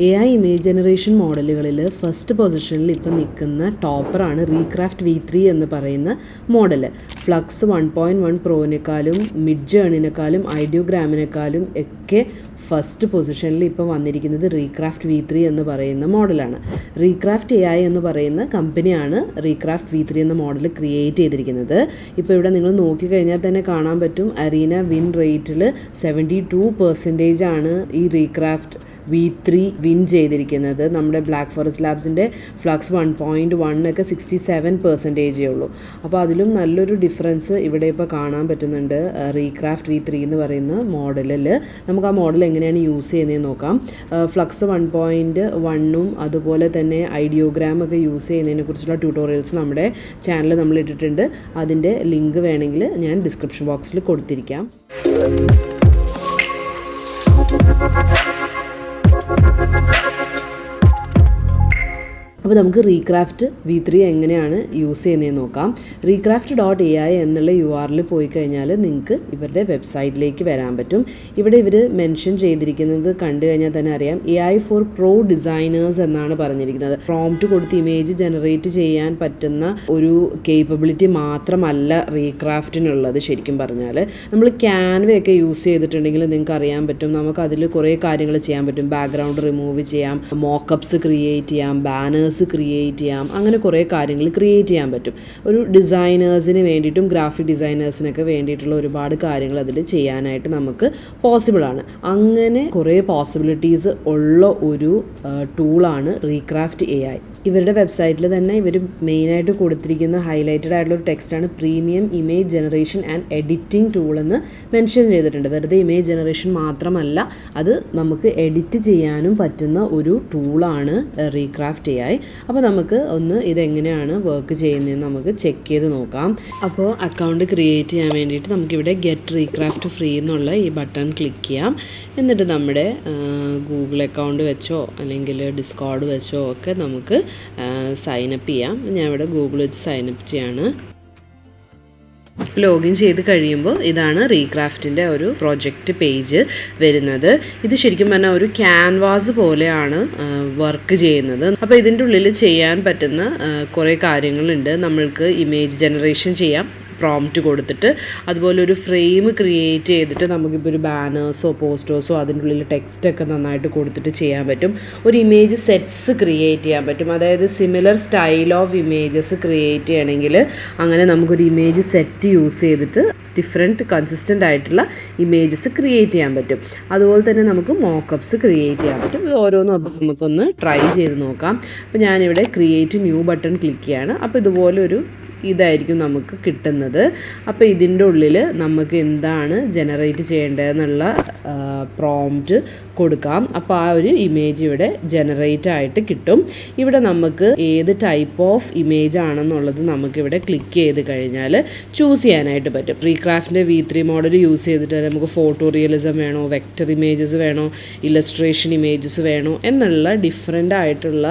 AI image generation മോഡലുകളിൽ first പൊസിഷനിൽ ഇപ്പം നിൽക്കുന്ന ടോപ്പറാണ് റീക്രാഫ്റ്റ് V3 എന്ന് പറയുന്ന മോഡൽ. ഫ്ലക്സ് 1.1 പ്രോനേക്കാളും മിഡ് ജേണിനേക്കാളും ഐഡിയോഗ്രാമിനേക്കാളും ഒക്കെ ഫസ്റ്റ് പൊസിഷനിൽ ഇപ്പോൾ വന്നിരിക്കുന്നത് റീക്രാഫ്റ്റ് V3 എന്ന് പറയുന്ന മോഡലാണ്. റീക്രാഫ്റ്റ് AI എന്ന് പറയുന്ന കമ്പനിയാണ് റീക്രാഫ്റ്റ് V3 എന്ന മോഡൽ ക്രിയേറ്റ് ചെയ്തിരിക്കുന്നത്. ഇപ്പോൾ ഇവിടെ നിങ്ങൾ നോക്കിക്കഴിഞ്ഞാൽ തന്നെ കാണാൻ പറ്റും അരീന വിൻ റേറ്റിൽ 72% ആണ് ഈ റീക്രാഫ്റ്റ് V3 വിൻ ചെയ്തിരിക്കുന്നത്. നമ്മുടെ ബ്ലാക്ക് ഫോറസ്റ്റ് ലാബ്സിൻ്റെ ഫ്ലക്സ് 1.1 ഒക്കെ 67% ഉള്ളൂ. അപ്പോൾ അതിലും നല്ലൊരു ഡിഫറൻസ് ഇവിടെ ഇപ്പോൾ കാണാൻ പറ്റുന്നുണ്ട്. റീക്രാഫ്റ്റ് V3 എന്ന് പറയുന്ന മോഡലിൽ നമുക്ക് ആ മോഡൽ എങ്ങനെയാണ് യൂസ് ചെയ്യുന്നതെന്ന് നോക്കാം. ഫ്ലക്സ് 1.1ഉം അതുപോലെ തന്നെ ഐഡിയോഗ്രാം ഒക്കെ യൂസ് ചെയ്യുന്നതിനെ കുറിച്ചുള്ള ട്യൂട്ടോറിയൽസ് നമ്മുടെ ചാനലിൽ നമ്മൾ ഇട്ടിട്ടുണ്ട്. അതിൻ്റെ ലിങ്ക് വേണമെങ്കിൽ ഞാൻ ഡിസ്ക്രിപ്ഷൻ ബോക്സിൽ കൊടുത്തിരിക്കാം. അപ്പോൾ നമുക്ക് റീക്രാഫ്റ്റ് V3 എങ്ങനെയാണ് യൂസ് ചെയ്യുന്നതെന്ന് നോക്കാം. recraft.ai എന്നുള്ള URL പോയി കഴിഞ്ഞാൽ നിങ്ങൾക്ക് ഇവരുടെ വെബ്സൈറ്റിലേക്ക് വരാൻ പറ്റും. ഇവിടെ ഇവർ മെൻഷൻ ചെയ്തിരിക്കുന്നത് കണ്ടു കഴിഞ്ഞാൽ തന്നെ അറിയാം, AI ഫോർ പ്രോ ഡിസൈനേഴ്സ് എന്നാണ് പറഞ്ഞിരിക്കുന്നത്. പ്രോംപ്റ്റ് കൊടുത്ത് ഇമേജ് ജനറേറ്റ് ചെയ്യാൻ പറ്റുന്ന ഒരു കേപ്പബിലിറ്റി മാത്രമല്ല റീക്രാഫ്റ്റിനുള്ളത്. ശരിക്കും പറഞ്ഞാൽ നമ്മൾ ക്യാൻവയൊക്കെ യൂസ് ചെയ്തിട്ടുണ്ടെങ്കിൽ നിങ്ങൾക്ക് അറിയാൻ പറ്റും, നമുക്ക് അതിൽ കുറേ കാര്യങ്ങൾ ചെയ്യാൻ പറ്റും. ബാക്ക്ഗ്രൗണ്ട് റിമൂവ് ചെയ്യാം, മോക്കപ്സ് ക്രിയേറ്റ് ചെയ്യാം, ബാനേഴ്സ് ക്രിയേറ്റ് ചെയ്യാം, അങ്ങനെ കുറേ കാര്യങ്ങൾ ക്രിയേറ്റ് ചെയ്യാൻ പറ്റും. ഒരു ഡിസൈനേഴ്സിന് വേണ്ടിയിട്ടും ഗ്രാഫിക് ഡിസൈനേഴ്സിനൊക്കെ വേണ്ടിയിട്ടുള്ള ഒരുപാട് കാര്യങ്ങൾ അതിൽ ചെയ്യാനായിട്ട് നമുക്ക് പോസിബിളാണ്. അങ്ങനെ കുറേ പോസിബിലിറ്റീസ് ഉള്ള ഒരു ടൂളാണ് റീക്രാഫ്റ്റ് AI. ഇവരുടെ വെബ്സൈറ്റിൽ തന്നെ ഇവർ മെയിനായിട്ട് കൊടുത്തിരിക്കുന്ന ഹൈലൈറ്റഡ് ആയിട്ടുള്ള ഒരു ടെക്സ്റ്റാണ് premium image generation and editing tool എന്ന് മെൻഷൻ ചെയ്തിട്ടുണ്ട്. വെറുതെ ഇമേജ് ജനറേഷൻ മാത്രമല്ല, അത് നമുക്ക് എഡിറ്റ് ചെയ്യാനും പറ്റുന്ന ഒരു ടൂളാണ് റീക്രാഫ്റ്റ് AI. അപ്പോൾ നമുക്ക് ഒന്ന് ഇതെങ്ങനെയാണ് വർക്ക് ചെയ്യുന്നതെന്ന് നമുക്ക് ചെക്ക് ചെയ്ത് നോക്കാം. അപ്പോൾ അക്കൗണ്ട് ക്രിയേറ്റ് ചെയ്യാൻ വേണ്ടിയിട്ട് നമുക്കിവിടെ ഗെറ്റ് റീക്രാഫ്റ്റ് ഫ്രീ എന്നുള്ള ഈ ബട്ടൺ ക്ലിക്ക് ചെയ്യാം. എന്നിട്ട് നമ്മുടെ ഗൂഗിൾ അക്കൗണ്ട് വെച്ചോ അല്ലെങ്കിൽ ഡിസ്കോർഡ് വെച്ചോ ഒക്കെ നമുക്ക് സൈനപ്പ് ചെയ്യാം. ഞാൻ ഇവിടെ ഗൂഗിൾ വെച്ച് സൈനപ്പ് ചെയ്യാണ്. ലോഗിൻ ചെയ്ത് കഴിയുമ്പോൾ ഇതാണ് റീക്രാഫ്റ്റിൻ്റെ ഒരു പ്രൊജക്റ്റ് പേജ് വരുന്നത്. ഇത് ശരിക്കും പറഞ്ഞാൽ ഒരു ക്യാൻവാസ് പോലെയാണ് വർക്ക് ചെയ്യുന്നത്. അപ്പോൾ ഇതിൻ്റെ ഉള്ളിൽ ചെയ്യാൻ പറ്റുന്ന കുറേ കാര്യങ്ങളുണ്ട്. നമ്മൾക്ക് ഇമേജ് ജനറേഷൻ ചെയ്യാം പ്രോംപ്റ്റ് കൊടുത്തിട്ട്, അതുപോലെ ഒരു ഫ്രെയിം ക്രിയേറ്റ് ചെയ്തിട്ട് നമുക്കിപ്പോൾ ഒരു ബാനേഴ്സോ പോസ്റ്റേഴ്സോ അതിൻ്റെ ഉള്ളിൽ ടെക്സ്റ്റൊക്കെ നന്നായിട്ട് കൊടുത്തിട്ട് ചെയ്യാൻ പറ്റും. ഒരു ഇമേജ് സെറ്റ്സ് ക്രിയേറ്റ് ചെയ്യാൻ പറ്റും. അതായത് similar style of images create ചെയ്യണമെങ്കിൽ അങ്ങനെ നമുക്കൊരു ഇമേജ് സെറ്റ് യൂസ് ചെയ്തിട്ട് ഡിഫറെൻറ്റ് കൺസിസ്റ്റൻ്റ് ആയിട്ടുള്ള ഇമേജസ് ക്രിയേറ്റ് ചെയ്യാൻ പറ്റും. അതുപോലെ തന്നെ നമുക്ക് മോക്കപ്സ് ക്രിയേറ്റ് ചെയ്യാൻ പറ്റും. ഇത് ഓരോന്നും അപ്പോൾ നമുക്കൊന്ന് ട്രൈ ചെയ്ത് നോക്കാം. അപ്പോൾ ഞാനിവിടെ ക്രിയേറ്റ് ന്യൂ ബട്ടൺ ക്ലിക്ക് ചെയ്യാണ്. അപ്പോൾ ഇതുപോലൊരു ഇതായിരിക്കും നമുക്ക് കിട്ടുന്നത്. അപ്പോൾ ഇതിൻ്റെ ഉള്ളിൽ നമുക്ക് എന്താണ് ജനറേറ്റ് ചെയ്യേണ്ടതെന്നുള്ള പ്രോംപ്റ്റ് കൊടുക്കാം. അപ്പോൾ ആ ഒരു ഇമേജ് ഇവിടെ ജനറേറ്റ് ആയിട്ട് കിട്ടും. ഇവിടെ നമുക്ക് ഏത് ടൈപ്പ് ഓഫ് ഇമേജ് ആണെന്നുള്ളത് നമുക്കിവിടെ ക്ലിക്ക് ചെയ്ത് കഴിഞ്ഞാൽ ചൂസ് ചെയ്യാനായിട്ട് പറ്റും. റീക്രാഫ്റ്റിൻ്റെ V3 മോഡൽ യൂസ് ചെയ്തിട്ട് നമുക്ക് ഫോട്ടോ റിയലിസം വേണോ, വെക്റ്റർ ഇമേജസ് വേണോ, ഇല്ലസ്ട്രേഷൻ ഇമേജസ് വേണോ എന്നുള്ള ഡിഫറെൻ്റ് ആയിട്ടുള്ള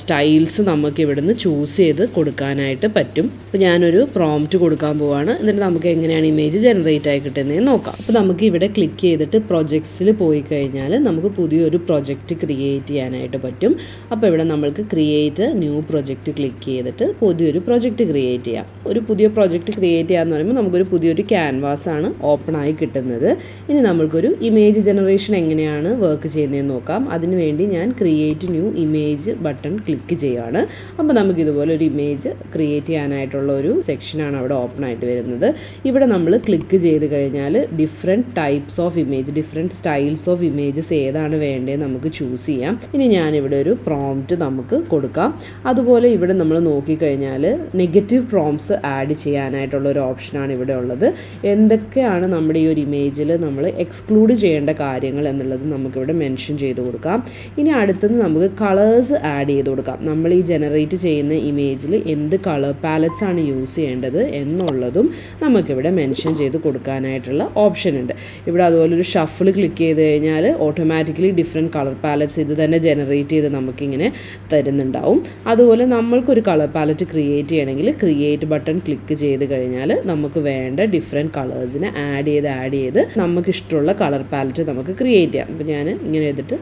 സ്റ്റൈൽസ് നമുക്ക് ഇവിടുന്ന് ചൂസ് ചെയ്ത് കൊടുക്കാനായിട്ട് പറ്റും. അപ്പോൾ ഞാനൊരു പ്രോംപ്റ്റ് കൊടുക്കാൻ പോവാണ്. എന്നിട്ട് നമുക്ക് എങ്ങനെയാണ് ഇമേജ് ജനറേറ്റ് ആയി കിട്ടുന്നതെന്ന് നോക്കാം. അപ്പോൾ നമുക്ക് ഇവിടെ ക്ലിക്ക് ചെയ്തിട്ട് പ്രൊജക്ട്സിൽ പോയി കഴിഞ്ഞാൽ നമുക്ക് പുതിയൊരു പ്രൊജക്റ്റ് ക്രിയേറ്റ് ചെയ്യാനായിട്ട് പറ്റും. അപ്പോൾ ഇവിടെ നമ്മൾക്ക് ക്രിയേറ്റ് ന്യൂ പ്രൊജക്റ്റ് ക്ലിക്ക് ചെയ്തിട്ട് പുതിയൊരു പ്രൊജക്റ്റ് ക്രിയേറ്റ് ചെയ്യാം. ഒരു പുതിയ പ്രൊജക്റ്റ് ക്രിയേറ്റ് ചെയ്യാമെന്ന് പറയുമ്പോൾ നമുക്കൊരു പുതിയൊരു ക്യാൻവാസാണ് ഓപ്പണായി കിട്ടുന്നത്. ഇനി നമ്മൾക്കൊരു ഇമേജ് ജനറേഷൻ എങ്ങനെയാണ് വർക്ക് ചെയ്യുന്നതെന്ന് നോക്കാം. അതിനുവേണ്ടി ഞാൻ create new image button click ചെയ്യുകയാണ്. അപ്പോൾ നമുക്കിതുപോലെ ഒരു ഇമേജ് ക്രിയേറ്റ് ചെയ്യാനായിട്ടുള്ള ഒരു സെക്ഷനാണ് അവിടെ ഓപ്പൺ ആയിട്ട് വരുന്നത്. ഇവിടെ നമ്മൾ ക്ലിക്ക് ചെയ്ത് കഴിഞ്ഞാൽ different types of image, different styles of images ഏതാണ് വേണ്ടത് നമുക്ക് ചൂസ് ചെയ്യാം. ഇനി ഞാനിവിടെ ഒരു പ്രോംപ്റ്റ് നമുക്ക് കൊടുക്കാം. അതുപോലെ ഇവിടെ നമ്മൾ നോക്കിക്കഴിഞ്ഞാൽ നെഗറ്റീവ് പ്രോംപ്റ്റ്സ് ആഡ് ചെയ്യാനായിട്ടുള്ള ഒരു ഓപ്ഷനാണ് ഇവിടെ ഉള്ളത്. എന്തൊക്കെയാണ് നമ്മുടെ ഈ ഒരു ഇമേജിൽ നമ്മൾ എക്സ്ക്ലൂഡ് ചെയ്യേണ്ട കാര്യങ്ങൾ എന്നുള്ളത് നമുക്കിവിടെ മെൻഷൻ ചെയ്ത് കൊടുക്കാം. ഇനി അടുത്തത് നമുക്ക് കളേഴ്സ് ആഡ് ചെയ്ത് കൊടുക്കാം. നമ്മൾ ഈ ജനറേറ്റ് ചെയ്യുന്ന ഇമേജിൽ എന്ത് കളർ പാലറ്റ് പാലറ്റ്സ് ആണ് യൂസ് ചെയ്യേണ്ടത് എന്നുള്ളതും നമുക്കിവിടെ മെൻഷൻ ചെയ്ത് കൊടുക്കാനായിട്ടുള്ള ഓപ്ഷൻ ഉണ്ട്. ഇവിടെ അതുപോലെ ഒരു ഷഫിൾ ക്ലിക്ക് ചെയ്ത് കഴിഞ്ഞാൽ ഓട്ടോമാറ്റിക്കലി ഡിഫറെൻറ്റ് കളർ പാലറ്റ്സ് ഇത് തന്നെ ജനറേറ്റ് ചെയ്ത് നമുക്കിങ്ങനെ തരുന്നുണ്ടാവും. അതുപോലെ നമ്മൾക്കൊരു കളർ പാലറ്റ് ക്രിയേറ്റ് ചെയ്യണമെങ്കിൽ ക്രിയേറ്റ് ബട്ടൺ ക്ലിക്ക് ചെയ്ത് കഴിഞ്ഞാൽ നമുക്ക് വേണ്ട ഡിഫറെൻറ്റ് കളേഴ്സിനെ ആഡ് ചെയ്ത് നമുക്കിഷ്ടമുള്ള കളർ പാലറ്റ് നമുക്ക് ക്രിയേറ്റ് ചെയ്യാം. അപ്പോൾ ഞാൻ ഇങ്ങനെ ചെയ്തിട്ട്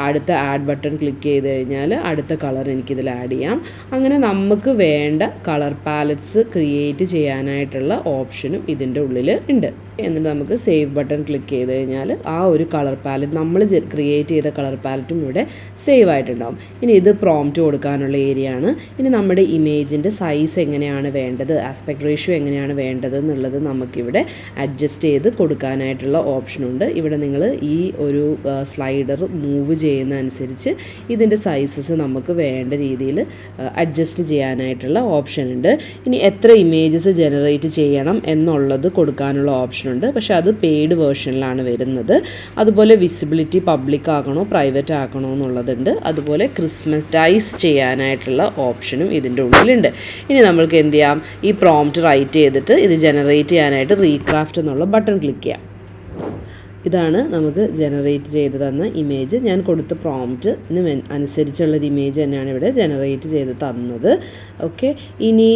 അടുത്ത ആഡ് ബട്ടൺ ക്ലിക്ക് ചെയ്ത് കഴിഞ്ഞാൽ അടുത്ത കളർ എനിക്കിതിൽ ആഡ് ചെയ്യാം. അങ്ങനെ നമുക്ക് വേണ്ട കളർ പാലറ്റ്സ് ക്രിയേറ്റ് ചെയ്യാനായിട്ടുള്ള ഓപ്ഷനും ഇതിൻ്റെ ഉള്ളിൽ ഉണ്ട്. എന്നിട്ട് നമുക്ക് സേവ് ബട്ടൺ ക്ലിക്ക് ചെയ്ത് കഴിഞ്ഞാൽ ആ ഒരു കളർ പാലറ്റ് നമ്മൾ ക്രിയേറ്റ് ചെയ്ത കളർ പാലറ്റും ഇവിടെ സേവ് ആയിട്ടുണ്ടാവും. ഇനി ഇത് പ്രോംപ്റ്റ് കൊടുക്കാനുള്ള ഏരിയ ആണ്. ഇനി നമ്മുടെ ഇമേജിൻ്റെ സൈസ് എങ്ങനെയാണ് വേണ്ടത്, ആസ്പെക്ട് റേഷ്യോ എങ്ങനെയാണ് വേണ്ടത് എന്നുള്ളത് നമുക്കിവിടെ അഡ്ജസ്റ്റ് ചെയ്ത് കൊടുക്കാനായിട്ടുള്ള ഓപ്ഷനുണ്ട്. ഇവിടെ നിങ്ങൾ ഈ ഒരു സ്ലൈഡർ മൂവ് ചെയ്യുന്ന അനുസരിച്ച് ഇതിൻ്റെ സൈസസ് നമുക്ക് വേണ്ട രീതിയിൽ അഡ്ജസ്റ്റ് ചെയ്യാനായിട്ടുള്ള ഓപ്ഷൻ ഉണ്ട്. ഇനി എത്ര ഇമേജസ് ജനറേറ്റ് ചെയ്യണം എന്നുള്ളത് കൊടുക്കാനുള്ള ഓപ്ഷൻ ഉണ്ട്. പക്ഷേ അത് പെയ്ഡ് വേർഷനിലാണ് വരുന്നത്. അതുപോലെ വിസിബിലിറ്റി പബ്ലിക് ആക്കണോ പ്രൈവറ്റ് ആക്കണോ എന്നുള്ളതുണ്ട്. അതുപോലെ ക്രിസ്മറ്റൈസ് ചെയ്യാനായിട്ടുള്ള ഓപ്ഷനും ഇതിൻ്റെ ഉള്ളിലുണ്ട്. ഇനി നമ്മൾക്ക് എന്ത് ചെയ്യാം, ഈ പ്രോംപ്റ്റ് റൈറ്റ് ചെയ്തിട്ട് ഇത് ജനറേറ്റ് ചെയ്യാനായിട്ട് റീക്രാഫ്റ്റ് എന്നുള്ള ബട്ടൺ ക്ലിക്ക് ചെയ്യാം. ഇതാണ് നമുക്ക് ജനറേറ്റ് ചെയ്ത് തന്ന ഇമേജ്. ഞാൻ കൊടുത്ത പ്രോംപ്റ്റിന് അനുസരിച്ചുള്ളൊരു ഇമേജ് തന്നെയാണ് ഇവിടെ ജനറേറ്റ് ചെയ്ത് തന്നത്. ഓക്കെ, ഇനി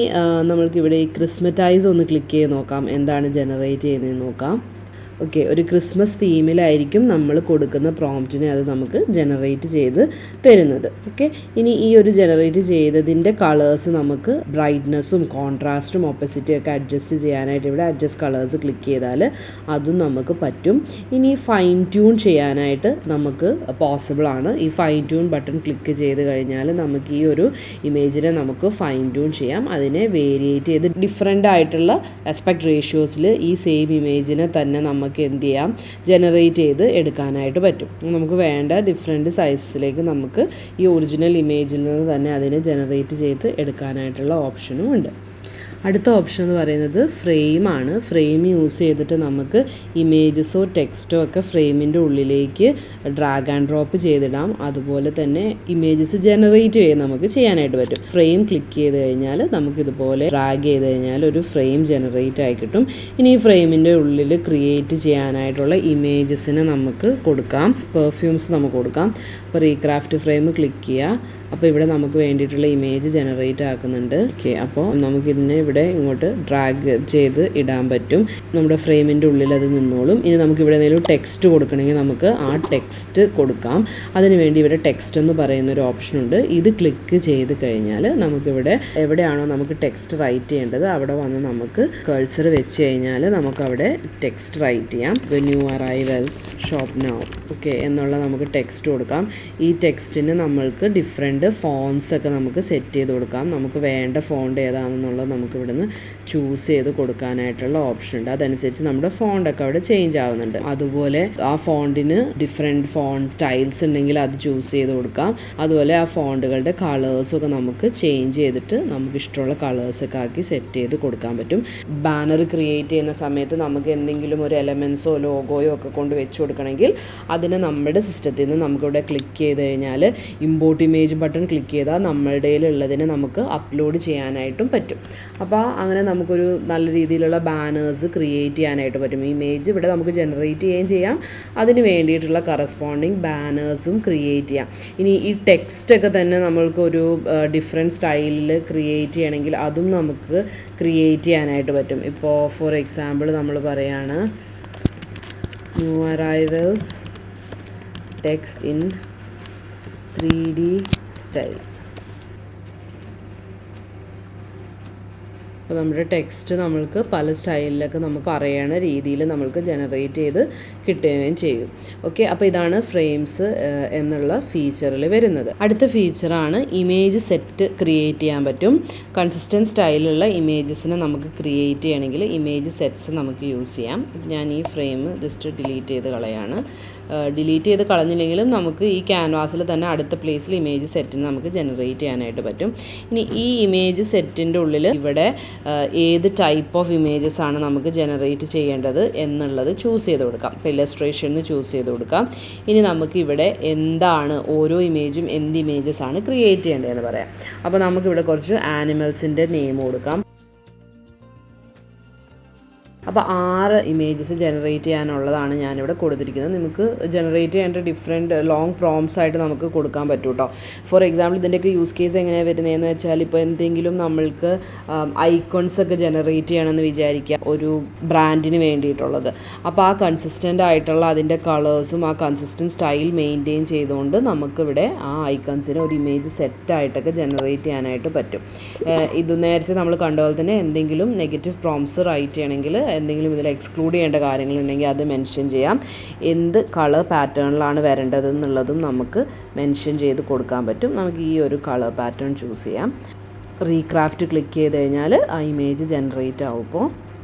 നമ്മൾക്കിവിടെ ഈ ക്രിസ്മറ്റൈസ് ഒന്ന് ക്ലിക്ക് ചെയ്ത് നോക്കാം, എന്താണ് ജനറേറ്റ് ചെയ്യുന്നതെന്ന് നോക്കാം. ഓക്കെ, ഒരു ക്രിസ്മസ് തീമിലായിരിക്കും നമ്മൾ കൊടുക്കുന്ന പ്രോംപ്റ്റിനെ അത് നമുക്ക് ജനറേറ്റ് ചെയ്ത് തരുന്നത്. ഓക്കെ, ഇനി ഈ ഒരു ജനറേറ്റ് ചെയ്തതിൻ്റെ കളേഴ്സ് നമുക്ക് ബ്രൈറ്റ്നസ്സും കോൺട്രാസ്റ്റും ഒപ്പസിറ്റിയും ഒക്കെ അഡ്ജസ്റ്റ് ചെയ്യാനായിട്ട് ഇവിടെ അഡ്ജസ്റ്റ് കളേഴ്സ് ക്ലിക്ക് ചെയ്താൽ അതും നമുക്ക് പറ്റും. ഇനി ഫൈൻ ട്യൂൺ ചെയ്യാനായിട്ട് നമുക്ക് പോസിബിൾ ആണ്. ഈ ഫൈൻ ട്യൂൺ ബട്ടൺ ക്ലിക്ക് ചെയ്ത് കഴിഞ്ഞാൽ നമുക്ക് ഈ ഒരു ഇമേജിനെ നമുക്ക് ഫൈൻ ട്യൂൺ ചെയ്യാം. അതിനെ വേരിയേറ്റ് ചെയ്ത് ഡിഫറെൻ്റ് ആയിട്ടുള്ള ആസ്പെക്ട് റേഷ്യോസിൽ ഈ സെയിം ഇമേജിനെ തന്നെ നമുക്ക് എന്ത് ചെയ്യാം, ജനറേറ്റ് ചെയ്ത് എടുക്കാനായിട്ട് പറ്റും. നമുക്ക് വേണ്ട ഡിഫറെൻറ്റ് സൈസിലേക്ക് നമുക്ക് ഈ ഒറിജിനൽ ഇമേജിൽ നിന്ന് തന്നെ അതിനെ ജനറേറ്റ് ചെയ്ത് എടുക്കാനായിട്ടുള്ള ഓപ്ഷനും ഉണ്ട്. അടുത്ത ഓപ്ഷൻ എന്ന് പറയുന്നത് ഫ്രെയിമാണ്. ഫ്രെയിം യൂസ് ചെയ്തിട്ട് നമുക്ക് ഇമേജസോ ടെക്സ്റ്റോ ഒക്കെ ഫ്രെയിമിൻ്റെ ഉള്ളിലേക്ക് ഡ്രാഗ് ആൻഡ് ഡ്രോപ്പ് ചെയ്തിടാം. അതുപോലെ തന്നെ ഇമേജസ് ജനറേറ്റ് ചെയ്ത് നമുക്ക് ചെയ്യാനായിട്ട് പറ്റും. ഫ്രെയിം ക്ലിക്ക് ചെയ്ത് കഴിഞ്ഞാൽ നമുക്കിതുപോലെ ഡ്രാഗ് ചെയ്ത് കഴിഞ്ഞാൽ ഒരു ഫ്രെയിം ജനറേറ്റ് ആയി കിട്ടും. ഇനി ഈ ഫ്രെയിമിൻ്റെ ഉള്ളിൽ ക്രിയേറ്റ് ചെയ്യാനായിട്ടുള്ള ഇമേജസിനെ നമുക്ക് കൊടുക്കാം. പെർഫ്യൂംസ് നമുക്ക് കൊടുക്കാം. അപ്പോൾ റീക്രാഫ്റ്റ് ഫ്രെയിം ക്ലിക്ക് ചെയ്യുക. അപ്പോൾ ഇവിടെ നമുക്ക് വേണ്ടിയിട്ടുള്ള ഇമേജ് ജനറേറ്റ് ആക്കുന്നുണ്ട്. ഓക്കെ, അപ്പോൾ നമുക്കിതിനെ ഇവിടെ ഇങ്ങോട്ട് ഡ്രാഗ് ചെയ്ത് ഇടാൻ പറ്റും. നമ്മുടെ ഫ്രെയിമിൻ്റെ ഉള്ളിൽ അത് നിന്നോളും. ഇനി നമുക്കിവിടെ എന്തെങ്കിലും ടെക്സ്റ്റ് കൊടുക്കണമെങ്കിൽ നമുക്ക് ആ ടെക്സ്റ്റ് കൊടുക്കാം. അതിനുവേണ്ടി ഇവിടെ ടെക്സ്റ്റ് എന്ന് പറയുന്നൊരു ഓപ്ഷനുണ്ട്. ഇത് ക്ലിക്ക് ചെയ്ത് കഴിഞ്ഞാൽ നമുക്കിവിടെ എവിടെയാണോ നമുക്ക് ടെക്സ്റ്റ് റൈറ്റ് ചെയ്യേണ്ടത് അവിടെ വന്ന് നമുക്ക് കഴ്സർ വെച്ച് കഴിഞ്ഞാൽ നമുക്കവിടെ ടെക്സ്റ്റ് റൈറ്റ് ചെയ്യാം. The new arrivals shop now okay എന്നുള്ള നമുക്ക് ടെക്സ്റ്റ് കൊടുക്കാം. ഈ ടെക്സ്റ്റിന് നമ്മൾക്ക് ഡിഫറെൻറ്റ് ഫോൺസ് ഒക്കെ നമുക്ക് സെറ്റ് ചെയ്ത് കൊടുക്കാം. നമുക്ക് വേണ്ട ഫോണ്ട് ഏതാണെന്നുള്ളത് നമുക്ക് ഇവിടുന്ന് ചൂസ് ചെയ്ത് കൊടുക്കാനായിട്ടുള്ള ഓപ്ഷൻ ഉണ്ട്. അതനുസരിച്ച് നമ്മുടെ ഫോണ്ടൊക്കെ അവിടെ ചേഞ്ച് ആവുന്നുണ്ട്. അതുപോലെ ആ ഫോണ്ടിന് ഡിഫറെൻറ്റ് ഫോണ്ട് സ്റ്റൈൽസ് ഉണ്ടെങ്കിൽ അത് ചൂസ് ചെയ്ത് കൊടുക്കാം. അതുപോലെ ആ ഫോണ്ടുകളുടെ കളേഴ്സൊക്കെ നമുക്ക് ചേഞ്ച് ചെയ്തിട്ട് നമുക്ക് ഇഷ്ടമുള്ള കളേഴ്സൊക്കെ ആക്കി സെറ്റ് ചെയ്ത് കൊടുക്കാൻ പറ്റും. ബാനർ ക്രിയേറ്റ് ചെയ്യുന്ന സമയത്ത് നമുക്ക് എന്തെങ്കിലും ഒരു എലമെൻസോ ലോഗോയോ ഒക്കെ കൊണ്ട് വെച്ച് കൊടുക്കണമെങ്കിൽ അതിന് നമ്മുടെ സിസ്റ്റത്തിൽ നിന്ന് നമുക്കിവിടെ ക്ലിക്ക് ചെയ്ത് കഴിഞ്ഞാൽ ഇമ്പോർട്ട് ഇമേജ് ബട്ടൺ ക്ലിക്ക് ചെയ്താൽ നമ്മളുടെ ഉള്ളതിനെ നമുക്ക് അപ്ലോഡ് ചെയ്യാനായിട്ടും പറ്റും. അപ്പോൾ അങ്ങനെ നമുക്കൊരു നല്ല രീതിയിലുള്ള ബാനേഴ്സ് ക്രിയേറ്റ് ചെയ്യാനായിട്ട് പറ്റും. ഇമേജ് ഇവിടെ നമുക്ക് ജനറേറ്റ് ചെയ്യുകയും ചെയ്യാം. അതിന് വേണ്ടിയിട്ടുള്ള കറസ്പോണ്ടിങ് ബാനേഴ്സും ക്രിയേറ്റ് ചെയ്യാം. ഇനി ഈ ടെക്സ്റ്റൊക്കെ തന്നെ നമ്മൾക്കൊരു ഡിഫറെൻറ്റ് സ്റ്റൈലിൽ ക്രിയേറ്റ് ചെയ്യണമെങ്കിൽ അതും നമുക്ക് ക്രിയേറ്റ് ചെയ്യാനായിട്ട് പറ്റും. ഇപ്പോൾ ഫോർ എക്സാമ്പിൾ നമ്മൾ പറയുകയാണ് new arrivals text in 3D style. അപ്പോൾ നമ്മുടെ ടെക്സ്റ്റ് നമ്മൾക്ക് പല സ്റ്റൈലിലൊക്കെ നമുക്ക് പറയണ രീതിയിൽ നമ്മൾക്ക് ജനറേറ്റ് ചെയ്ത് കിട്ടുകയും ചെയ്യും. ഓക്കെ, അപ്പോൾ ഇതാണ് ഫ്രെയിംസ് എന്നുള്ള ഫീച്ചറിൽ വരുന്നത്. അടുത്ത ഫീച്ചറാണ് ഇമേജ് സെറ്റ് ക്രിയേറ്റ് ചെയ്യാൻ പറ്റും. കൺസിസ്റ്റൻറ്റ് സ്റ്റൈലുള്ള ഇമേജസിനെ നമുക്ക് ക്രിയേറ്റ് ചെയ്യണമെങ്കിൽ ഇമേജ് സെറ്റ്സ് നമുക്ക് യൂസ് ചെയ്യാം. ഞാൻ ഈ ഫ്രെയിം ജസ്റ്റ് ഡിലീറ്റ് ചെയ്ത് കളയാണ്. ഡിലീറ്റ് ചെയ്ത് കളഞ്ഞില്ലെങ്കിലും നമുക്ക് ഈ ക്യാൻവാസിൽ തന്നെ അടുത്ത പ്ലേസിൽ ഇമേജ് സെറ്റിന് നമുക്ക് ജനറേറ്റ് ചെയ്യാനായിട്ട് പറ്റും. ഇനി ഈ ഇമേജ് സെറ്റിൻ്റെ ഉള്ളിൽ ഇവിടെ ഏത് ടൈപ്പ് ഓഫ് ഇമേജസ് ആണ് നമുക്ക് ജനറേറ്റ് ചെയ്യേണ്ടത് എന്നുള്ളത് ചൂസ് ചെയ്ത് കൊടുക്കാം. ഇപ്പോൾ ഇല്ലസ്ട്രേഷന് ചൂസ് ചെയ്ത് കൊടുക്കാം. ഇനി നമുക്ക് ഇവിടെ എന്താണ് ഓരോ ഇമേജും എന്ത് ഇമേജസ് ആണ് ക്രിയേറ്റ് ചെയ്യേണ്ടതെന്ന് പറയാം. അപ്പോൾ നമുക്കിവിടെ കുറച്ച് ആനിമൽസിൻ്റെ നെയിം കൊടുക്കാം. അപ്പോൾ 6 ഇമേജസ് ജനറേറ്റ് ചെയ്യാനുള്ളതാണ് ഞാനിവിടെ കൊടുത്തിരിക്കുന്നത്. നമുക്ക് ജനറേറ്റ് ചെയ്യേണ്ട ഡിഫറെൻറ്റ് ലോങ് പ്രോംപ്റ്റ്സ് ആയിട്ട് നമുക്ക് കൊടുക്കാൻ പറ്റും കേട്ടോ. ഫോർ എക്സാമ്പിൾ ഇതിൻ്റെയൊക്കെ യൂസ് കേസ് എങ്ങനെയാണ് വരുന്നതെന്ന് വെച്ചാൽ, ഇപ്പോൾ എന്തെങ്കിലും നമ്മൾക്ക് ഐക്കൺസ് ഒക്കെ ജനറേറ്റ് ചെയ്യണമെന്ന് വിചാരിക്കുക, ഒരു ബ്രാൻഡിന് വേണ്ടിയിട്ടുള്ളത്. അപ്പോൾ ആ കൺസിസ്റ്റൻ്റ് ആയിട്ടുള്ള അതിൻ്റെ കളേഴ്സും ആ കൺസിസ്റ്റൻറ്റ് സ്റ്റൈൽ മെയിൻറ്റെയിൻ ചെയ്തുകൊണ്ട് നമുക്കിവിടെ ആ ഐക്കൺസിന് ഒരു ഇമേജ് സെറ്റായിട്ടൊക്കെ ജനറേറ്റ് ചെയ്യാനായിട്ട് പറ്റും. ഇത് നേരത്തെ നമ്മൾ കണ്ട പോലെ തന്നെ എന്തെങ്കിലും നെഗറ്റീവ് പ്രോംപ്റ്റ്സ് റൈറ്റ് ചെയ്യണമെങ്കിൽ, എന്തെങ്കിലും ഇതിൽ എക്സ്ക്ലൂഡ് ചെയ്യേണ്ട കാര്യങ്ങളുണ്ടെങ്കിൽ അത് മെൻഷൻ ചെയ്യാം. എന്ത് കളർ പാറ്റേണിലാണ് വരേണ്ടത് എന്നുള്ളതും നമുക്ക് മെൻഷൻ ചെയ്ത് കൊടുക്കാൻ പറ്റും. നമുക്ക് ഈ ഒരു കളർ പാറ്റേൺ ചൂസ് ചെയ്യാം. റീക്രാഫ്റ്റ് ക്ലിക്ക് ചെയ്ത് കഴിഞ്ഞാൽ ആ ഇമേജ് ജനറേറ്റ് ആവും.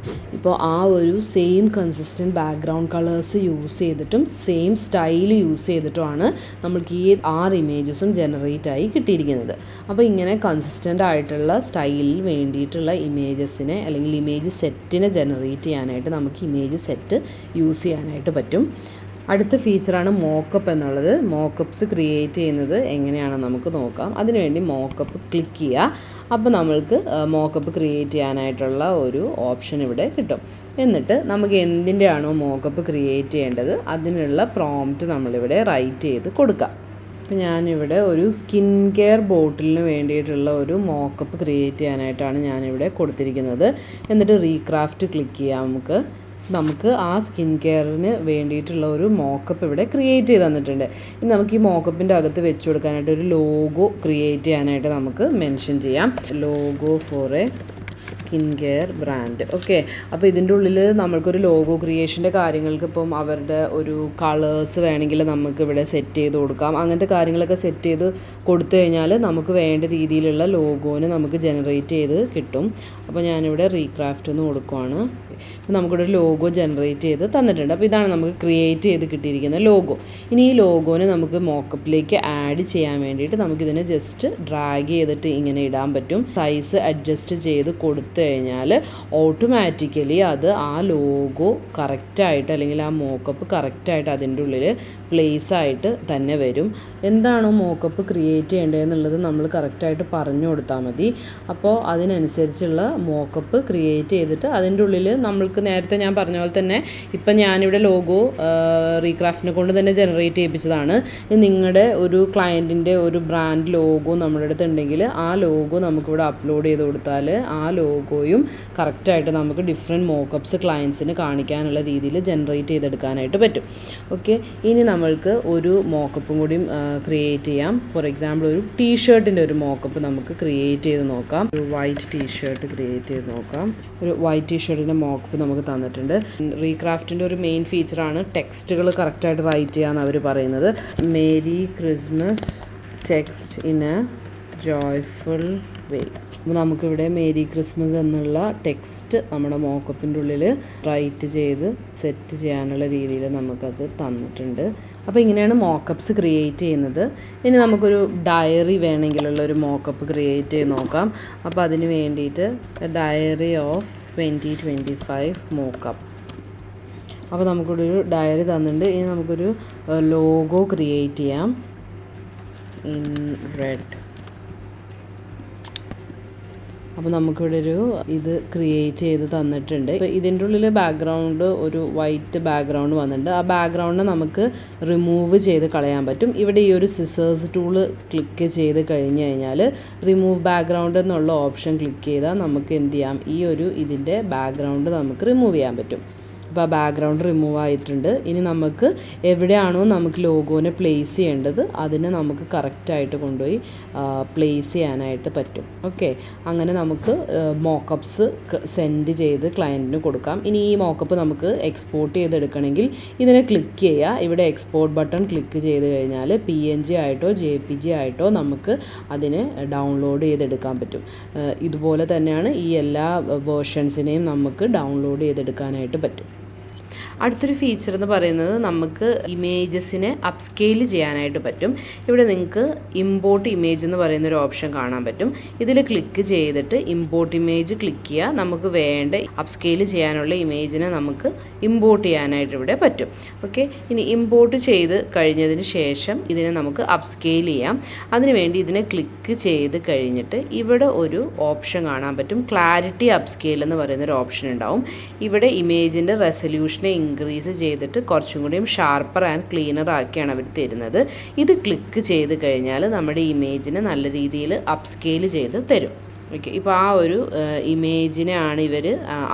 ഇപ്പോൾ ആ ഒരു same consistent background colours use ചെയ്തിട്ടും സെയിം സ്റ്റൈൽ യൂസ് ചെയ്തിട്ടുമാണ് നമ്മൾക്ക് ഈ 6 ഇമേജസും ജനറേറ്റ് ആയി കിട്ടിയിരിക്കുന്നത്. അപ്പോൾ ഇങ്ങനെ കൺസിസ്റ്റൻ്റ് ആയിട്ടുള്ള സ്റ്റൈലിൽ വേണ്ടിയിട്ടുള്ള ഇമേജസിനെ അല്ലെങ്കിൽ ഇമേജ് സെറ്റിനെ ജനറേറ്റ് ചെയ്യാനായിട്ട് നമുക്ക് ഇമേജ് സെറ്റ് യൂസ് ചെയ്യാനായിട്ട് പറ്റും. അടുത്ത ഫീച്ചറാണ് മോക്കപ്പ് എന്നുള്ളത്. മോക്കപ്പ്സ് ക്രിയേറ്റ് ചെയ്യുന്നത് എങ്ങനെയാണെന്ന് നമുക്ക് നോക്കാം. അതിനുവേണ്ടി മോക്കപ്പ് ക്ലിക്ക് ചെയ്യുക. അപ്പോൾ നമ്മൾക്ക് മോക്കപ്പ് ക്രിയേറ്റ് ചെയ്യാനായിട്ടുള്ള ഒരു ഓപ്ഷൻ ഇവിടെ കിട്ടും. എന്നിട്ട് നമുക്ക് എന്തിൻ്റെയാണോ മോക്കപ്പ് ക്രിയേറ്റ് ചെയ്യേണ്ടത് അതിനുള്ള പ്രോംപ്റ്റ് നമ്മളിവിടെ റൈറ്റ് ചെയ്ത് കൊടുക്കാം. അപ്പോൾ ഞാനിവിടെ ഒരു സ്കിൻ കെയർ ബോട്ടിലിന് വേണ്ടിയിട്ടുള്ള ഒരു മോക്കപ്പ് ക്രിയേറ്റ് ചെയ്യാനായിട്ടാണ് ഞാനിവിടെ കൊടുത്തിരിക്കുന്നത്. എന്നിട്ട് റീക്രാഫ്റ്റ് ക്ലിക്ക് ചെയ്യാം. നമുക്ക് ആ സ്കിൻ കെയറിന് വേണ്ടിയിട്ടുള്ള ഒരു മോക്കപ്പ് ഇവിടെ ക്രിയേറ്റ് ചെയ്ത് തന്നിട്ടുണ്ട്. ഇനി നമുക്ക് ഈ മോക്കപ്പിൻ്റെ അകത്ത് വെച്ച് കൊടുക്കാനായിട്ട് ഒരു ലോഗോ ക്രിയേറ്റ് ചെയ്യാനായിട്ട് നമുക്ക് മെൻഷൻ ചെയ്യാം. Logo for a skin care brand. Okay, അപ്പോൾ ഇതിൻ്റെ ഉള്ളിൽ നമ്മൾക്കൊരു ലോഗോ ക്രിയേഷൻ്റെ കാര്യങ്ങൾക്ക് ഇപ്പം അവരുടെ ഒരു കളേഴ്സ് വേണമെങ്കിൽ നമുക്ക് ഇവിടെ സെറ്റ് ചെയ്ത് കൊടുക്കാം. അങ്ങനത്തെ കാര്യങ്ങളൊക്കെ സെറ്റ് ചെയ്ത് കൊടുത്തു കഴിഞ്ഞാൽ നമുക്ക് വേണ്ട രീതിയിലുള്ള ലോഗോന് നമുക്ക് ജനറേറ്റ് ചെയ്ത് കിട്ടും. അപ്പോൾ ഞാനിവിടെ റീക്രാഫ്റ്റ് എന്ന് കൊടുക്കുവാണ്. അപ്പോൾ നമുക്കിവിടെ ഒരു ലോഗോ ജനറേറ്റ് ചെയ്ത് തന്നിട്ടുണ്ട്. അപ്പോൾ ഇതാണ് നമുക്ക് ക്രിയേറ്റ് ചെയ്ത് കിട്ടിയിരിക്കുന്ന ലോഗോ. ഇനി ഈ ലോഗോനെ നമുക്ക് മോക്കപ്പിലേക്ക് ആഡ് ചെയ്യാൻ വേണ്ടിയിട്ട് നമുക്കിതിനെ ജസ്റ്റ് ഡ്രാഗ് ചെയ്തിട്ട് ഇങ്ങനെ ഇടാൻ പറ്റും. സൈസ് അഡ്ജസ്റ്റ് ചെയ്ത് കൊടുത്തു കഴിഞ്ഞാൽ ഓട്ടോമാറ്റിക്കലി അത് ആ ലോഗോ കറക്റ്റായിട്ട് അല്ലെങ്കിൽ ആ മോക്കപ്പ് കറക്റ്റായിട്ട് അതിൻ്റെ ഉള്ളിൽ പ്ലേസ് ആയിട്ട് തന്നെ വരും. എന്താണോ മോക്കപ്പ് ക്രിയേറ്റ് ചെയ്യേണ്ടതെന്നുള്ളത് നമ്മൾ കറക്റ്റായിട്ട് പറഞ്ഞു കൊടുത്താൽ മതി. അപ്പോൾ അതിനനുസരിച്ചുള്ള മോക്കപ്പ് ക്രിയേറ്റ് ചെയ്തിട്ട് അതിൻ്റെ ഉള്ളിൽ നമ്മൾക്ക് നേരത്തെ ഞാൻ പറഞ്ഞ പോലെ തന്നെ ഇപ്പം ഞാനിവിടെ ലോഗോ റീക്രാഫ്റ്റിനെ കൊണ്ട് തന്നെ ജനറേറ്റ് ചെയ്യിപ്പിച്ചതാണ്. നിങ്ങളുടെ ഒരു ക്ലയൻറ്റിൻ്റെ ഒരു ബ്രാൻഡ് ലോഗോ നമ്മുടെ അടുത്ത് ഉണ്ടെങ്കിൽ ആ ലോഗോ നമുക്കിവിടെ അപ്ലോഡ് ചെയ്ത് കൊടുത്താൽ ആ ലോഗോയും കറക്റ്റായിട്ട് നമുക്ക് ഡിഫറെൻറ്റ് മോക്കപ്സ് ക്ലയൻസിന് കാണിക്കാനുള്ള രീതിയിൽ ജനറേറ്റ് ചെയ്തെടുക്കാനായിട്ട് പറ്റും. ഓക്കെ, ഇനി നമ്മൾക്ക് ഒരു മോക്കപ്പും കൂടിയും ക്രിയേറ്റ് ചെയ്യാം. ഫോർ എക്സാമ്പിൾ ഒരു ടീഷർട്ടിൻ്റെ ഒരു മോക്കപ്പ് നമുക്ക് ക്രിയേറ്റ് ചെയ്ത് നോക്കാം. ഒരു വൈറ്റ് ടീഷർട്ട് ക്രിയേറ്റ് ചെയ്ത് നോക്കാം. ഒരു വൈറ്റ് ടീഷർട്ടിൻ്റെ മോക്കപ്പ് നമുക്ക് തന്നിട്ടുണ്ട്. റീക്രാഫ്റ്റിൻ്റെ ഒരു മെയിൻ ഫീച്ചറാണ് ടെക്സ്റ്റുകൾ കറക്റ്റായിട്ട് റൈറ്റ് ചെയ്യാമെന്ന് അവർ പറയുന്നത്. Merry Christmas text in a joyful way. അപ്പോൾ നമുക്കിവിടെ മേരി ക്രിസ്മസ് എന്നുള്ള ടെക്സ്റ്റ് നമ്മുടെ മോക്കപ്പിൻ്റെ ഉള്ളിൽ റൈറ്റ് ചെയ്ത് സെറ്റ് ചെയ്യാനുള്ള രീതിയിൽ നമുക്കത് തന്നിട്ടുണ്ട്. അപ്പോൾ ഇങ്ങനെയാണ് മോക്കപ്സ് ക്രിയേറ്റ് ചെയ്യുന്നത്. ഇനി നമുക്കൊരു ഡയറി വേണമെങ്കിലുള്ള ഒരു മോക്കപ്പ് ക്രിയേറ്റ് ചെയ്ത് നോക്കാം. അപ്പോൾ അതിന് വേണ്ടിയിട്ട് ഡയറി ഓഫ് 2025 മോക്കപ്പ്. അപ്പോൾ നമുക്കിവിടെ ഒരു ഡയറി തന്നിട്ടുണ്ട്. ഇനി നമുക്കൊരു ലോഗോ ക്രിയേറ്റ് ചെയ്യാം ഇൻ റെഡ്. അപ്പോൾ നമുക്കിവിടെ ഒരു ഇത് ക്രിയേറ്റ് ചെയ്ത് തന്നിട്ടുണ്ട്. ഇപ്പോൾ ഇതിൻ്റെ ഉള്ളിൽ ബാക്ക്ഗ്രൗണ്ട് ഒരു വൈറ്റ് ബാക്ക്ഗ്രൗണ്ട് വന്നിട്ടുണ്ട്. ആ ബാക്ക്ഗ്രൗണ്ടിനെ നമുക്ക് റിമൂവ് ചെയ്ത് കളയാൻ പറ്റും. ഇവിടെ ഈ ഒരു സിസേഴ്സ് ടൂള് ക്ലിക്ക് ചെയ്ത് കഴിഞ്ഞ് കഴിഞ്ഞാൽ റിമൂവ് ബാക്ക്ഗ്രൗണ്ട് എന്നുള്ള ഓപ്ഷൻ ക്ലിക്ക് ചെയ്താൽ നമുക്ക് എന്ത് ചെയ്യാം, ഈ ഒരു ഇതിൻ്റെ ബാക്ക്ഗ്രൗണ്ട് നമുക്ക് റിമൂവ് ചെയ്യാൻ പറ്റും. അപ്പോൾ ആ ബാക്ക്ഗ്രൗണ്ട് റിമൂവ് ആയിട്ടുണ്ട്. ഇനി നമുക്ക് എവിടെയാണോ നമുക്ക് ലോഗോനെ പ്ലേസ് ചെയ്യേണ്ടത് അതിനെ നമുക്ക് കറക്റ്റായിട്ട് കൊണ്ടുപോയി പ്ലേസ് ചെയ്യാനായിട്ട് പറ്റും. ഓക്കെ, അങ്ങനെ നമുക്ക് മോക്കപ്സ് സെൻഡ് ചെയ്ത് ക്ലയൻറ്റിന് കൊടുക്കാം. ഇനി ഈ മോക്കപ്പ് നമുക്ക് എക്സ്പോർട്ട് ചെയ്തെടുക്കണമെങ്കിൽ ഇതിനെ ക്ലിക്ക് ചെയ്യുക. ഇവിടെ എക്സ്പോർട്ട് ബട്ടൺ ക്ലിക്ക് ചെയ്ത് കഴിഞ്ഞാൽ PNG ആയിട്ടോ JPG ആയിട്ടോ നമുക്ക് അതിനെ ഡൗൺലോഡ് ചെയ്തെടുക്കാൻ പറ്റും. ഇതുപോലെ തന്നെയാണ് ഈ എല്ലാ വേർഷൻസിനെയും നമുക്ക് ഡൗൺലോഡ് ചെയ്തെടുക്കാനായിട്ട് പറ്റും. അടുത്തൊരു ഫീച്ചർ എന്ന് പറയുന്നത് നമുക്ക് ഇമേജസിനെ അപ്സ്കെയിൽ ചെയ്യാനായിട്ട് പറ്റും. ഇവിടെ നിങ്ങൾക്ക് ഇമ്പോർട്ട് ഇമേജ് എന്ന് പറയുന്നൊരു ഓപ്ഷൻ കാണാൻ പറ്റും. ഇതിൽ ക്ലിക്ക് ചെയ്തിട്ട് ഇമ്പോർട്ട് ഇമേജ് ക്ലിക്ക് ചെയ്യുക. നമുക്ക് വേണ്ട അപ്സ്കെയിൽ ചെയ്യാനുള്ള ഇമേജിനെ നമുക്ക് ഇമ്പോർട്ട് ചെയ്യാനായിട്ട് ഇവിടെ പറ്റും. ഓക്കെ, ഇനി ഇമ്പോർട്ട് ചെയ്ത് കഴിഞ്ഞതിന് ശേഷം ഇതിനെ നമുക്ക് അപ്സ്കെയിൽ ചെയ്യാം. അതിനുവേണ്ടി ഇതിനെ ക്ലിക്ക് ചെയ്ത് കഴിഞ്ഞിട്ട് ഇവിടെ ഒരു ഓപ്ഷൻ കാണാൻ പറ്റും, ക്ലാരിറ്റി അപ്സ്കെയിൽ എന്ന് പറയുന്നൊരു ഓപ്ഷൻ ഉണ്ടാവും. ഇവിടെ ഇമേജിൻ്റെ റെസൊല്യൂഷനെ ഇൻക്രീസ് ചെയ്തിട്ട് കുറച്ചും കൂടിയും ഷാർപ്പർ ആൻഡ് ക്ലീനർ ആക്കിയാണ് അവർ തരുന്നത്. ഇത് ക്ലിക്ക് ചെയ്ത് കഴിഞ്ഞാൽ നമ്മുടെ ഇമേജിനെ നല്ല രീതിയിൽ അപ്സ്കെയിൽ ചെയ്ത് തരും. ഓക്കെ, ഇപ്പോൾ ആ ഒരു ഇമേജിനെയാണ് ഇവർ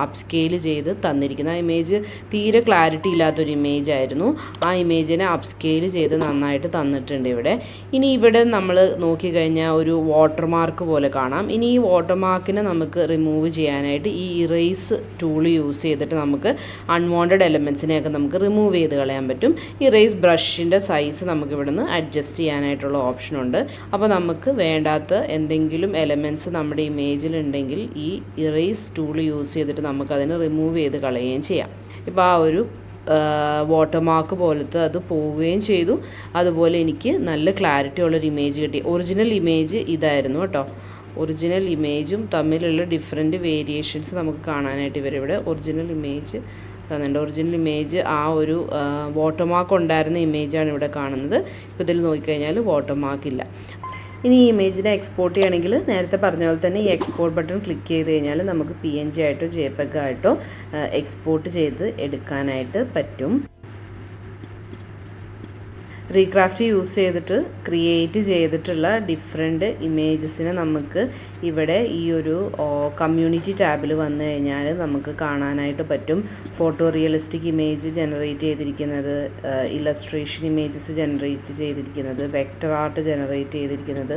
അപ്സ്കെയിൽ ചെയ്ത് തന്നിരിക്കുന്നത്. ആ ഇമേജ് തീരെ ക്ലാരിറ്റി ഇല്ലാത്തൊരു ഇമേജ് ആയിരുന്നു. ആ ഇമേജിനെ അപ്സ്കെയിൽ ചെയ്ത് നന്നായിട്ട് തന്നിട്ടുണ്ട് ഇവിടെ. ഇനി ഇവിടെ നമ്മൾ നോക്കിക്കഴിഞ്ഞാൽ ഒരു വാട്ടർമാർക്ക് പോലെ കാണാം. ഇനി ഈ വാട്ടർമാർക്കിനെ നമുക്ക് റിമൂവ് ചെയ്യാനായിട്ട് ഈ ഇറേസ് ടൂൾ യൂസ് ചെയ്തിട്ട് നമുക്ക് അൺവാണ്ടഡ് എലമെൻസിനെയൊക്കെ നമുക്ക് റിമൂവ് ചെയ്ത് കളയാൻ പറ്റും. ഇറേസ് ബ്രഷിൻ്റെ സൈസ് നമുക്ക് ഇവിടെ നിന്ന് അഡ്ജസ്റ്റ് ചെയ്യാനായിട്ടുള്ള ഓപ്ഷനുണ്ട്. അപ്പോൾ നമുക്ക് വേണ്ടാത്ത എന്തെങ്കിലും എലമെൻറ്റ്സ് നമ്മുടെ ഇമേജിലുണ്ടെങ്കിൽ ഈ ഇറേസ് ടൂൾ യൂസ് ചെയ്തിട്ട് നമുക്കതിനെ റിമൂവ് ചെയ്ത് കളയുകയും ചെയ്യാം. ഇപ്പോൾ ആ ഒരു വാട്ടർമാർക്ക് പോലത്തെ അത് പോവുകയും ചെയ്തു. അതുപോലെ എനിക്ക് നല്ല ക്ലാരിറ്റി ഉള്ളൊരു ഇമേജ് കിട്ടി. ഒറിജിനൽ ഇമേജ് ഇതായിരുന്നു കേട്ടോ. ഒറിജിനൽ ഇമേജും തമ്മിലുള്ള ഡിഫറെൻറ്റ് വേരിയേഷൻസ് നമുക്ക് കാണാനായിട്ട് ഇവരിവിടെ ഒറിജിനൽ ഇമേജ് തന്നിട്ടുണ്ട്. ഒറിജിനൽ ഇമേജ് ആ ഒരു വാട്ടർമാർക്ക് ഉണ്ടായിരുന്ന ഇമേജാണ് ഇവിടെ കാണുന്നത്. ഇപ്പോൾ ഇതിൽ നോക്കിക്കഴിഞ്ഞാൽ വാട്ടർമാർക്ക് ഇല്ല. ഇനി ഈ ഇമേജിനെ എക്സ്പോർട്ട് ചെയ്യണമെങ്കിൽ നേരത്തെ പറഞ്ഞ പോലെ തന്നെ ഈ എക്സ്പോർട്ട് ബട്ടൺ ക്ലിക്ക് ചെയ്ത് കഴിഞ്ഞാൽ നമുക്ക് PNG ആയിട്ടോ JPEG ആയിട്ടോ എക്സ്പോർട്ട് ചെയ്ത് എടുക്കാനായിട്ട് പറ്റും. റീക്രാഫ്റ്റ് യൂസ് ചെയ്തിട്ട് ക്രിയേറ്റ് ചെയ്തിട്ടുള്ള ഡിഫറെൻറ്റ് ഇമേജസിനെ നമുക്ക് ഇവിടെ ഈ ഒരു കമ്മ്യൂണിറ്റി ടാബിൽ വന്നു കഴിഞ്ഞാൽ നമുക്ക് കാണാനായിട്ട് പറ്റും. ഫോട്ടോ റിയലിസ്റ്റിക് ഇമേജ് ജനറേറ്റ് ചെയ്തിരിക്കുന്നത്, ഇലസ്ട്രേഷൻ ഇമേജസ് ജനറേറ്റ് ചെയ്തിരിക്കുന്നത്, വെക്ടർ ആർട്ട് ജനറേറ്റ് ചെയ്തിരിക്കുന്നത്,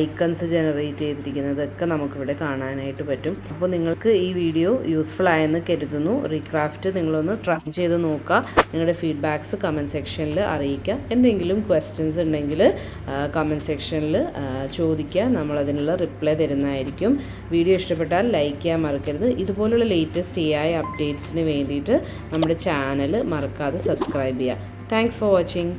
ഐക്കൺസ് ജനറേറ്റ് ചെയ്തിരിക്കുന്നതൊക്കെ നമുക്കിവിടെ കാണാനായിട്ട് പറ്റും. അപ്പോൾ നിങ്ങൾക്ക് ഈ വീഡിയോ യൂസ്ഫുൾ ആയെന്ന് കരുതുന്നു. റീക്രാഫ്റ്റ് നിങ്ങളൊന്ന് ട്രൈ ചെയ്ത് നോക്കുക. നിങ്ങളുടെ ഫീഡ്ബാക്ക്സ് കമൻറ്റ് സെക്ഷനിൽ അറിയിക്കുക. എന്തെങ്കിലും ക്വസ്റ്റ്യൻസ് ഉണ്ടെങ്കിൽ കമൻറ്റ് സെക്ഷനിൽ ചോദിക്കുക. നമ്മളതിനുള്ള റിപ്ലൈ തരുന്നതായിരിക്കും. വീഡിയോ ഇഷ്ടപ്പെട്ടാൽ ലൈക്ക് ചെയ്യാൻ മറക്കരുത്. ഇതുപോലുള്ള ലേറ്റസ്റ്റ് AI അപ്ഡേറ്റ്സിന് വേണ്ടിയിട്ട് നമ്മുടെ ചാനൽ മറക്കാതെ സബ്സ്ക്രൈബ് ചെയ്യുക. Thanks for watching.